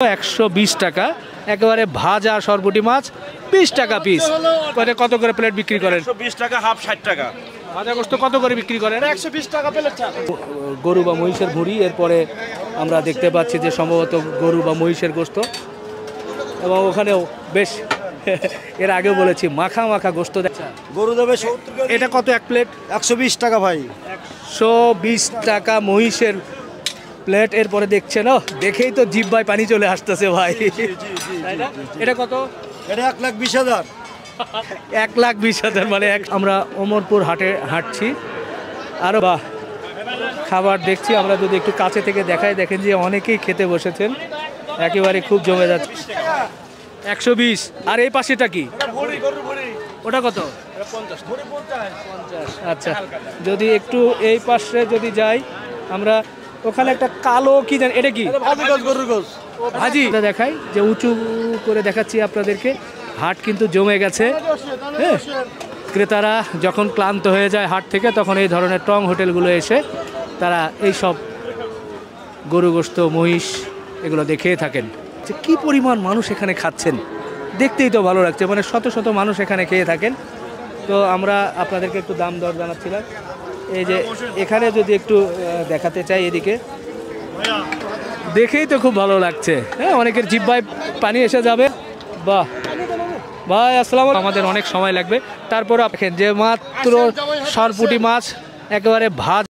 120 টাকা একেবারে ভাজা সরপুঁটি মাছ 20 টাকা পিস। কত করে প্লেট বিক্রি করেন? 120 টাকা, হাফ 60 টাকা। ভাজা গোশত কত করে বিক্রি করেন? 120 টাকা প্লেট। গরু বা মহিষের ভুঁড়ি, এরপরে আমরা দেখতে পাচ্ছি যে সম্ভবত গরু বা মহিষের গোশত, এবং ওখানেও বেশ এর আগেও বলেছি মাখা মাখা গোশত। গরু দেবে 70 টাকা। এটা কত এক প্লেট? 120 টাকা ভাই। 120 টাকা মহিষের প্লেট। এরপরে দেখছেন, দেখেই তো জিহ্বায় পানি চলে আসতেছে ভাই। এটা কত? এটা 1,20,000। 1,20,000 মানে আমরা অমরপুর হাটে হাঁটছি, আরও বাহ খাবার দেখছি। আমরা যদি একটু কাছে থেকে দেখাই, দেখেন যে অনেকেই খেতে বসেছেন, একেবারে খুব জমে যাচ্ছে। 120। আর এই পাশেটা কি? ওটা কত? 50। আচ্ছা, যদি একটু এই পাশে যদি যাই আমরা, ওখানে একটা কালো কি জানি, এটা কি? ভাজি। দেখাই যে উঁচু করে দেখাচ্ছি আপনাদেরকে, হাট কিন্তু জমে গেছে। হ্যাঁ, ক্রেতারা যখন ক্লান্ত হয়ে যায় হাট থেকে, তখন এই ধরনের টং হোটেলগুলো এসে তারা এই সব গরু গোশত, মহিষ এগুলো দেখে থাকেন। যে কি পরিমাণ মানুষ এখানে খাচ্ছেন, দেখতেই তো ভালো লাগছে। মানে শত শত মানুষ এখানে খেয়ে থাকেন। তো আমরা আপনাদেরকে একটু দাম দর জানাচ্ছিলাম। এই যে এখানে যদি একটু দেখাতে চাই, এদিকে দেখেই তো খুব ভালো লাগছে। হ্যাঁ, অনেকের জিহ্বায় পানি এসে যাবে। বাহ ভাই, আসসালামু আলাইকুম। আমাদের অনেক সময় লাগবে, তারপরে দেখেন যে মাত্র সরপুঁটি মাছ একেবারে ভাজ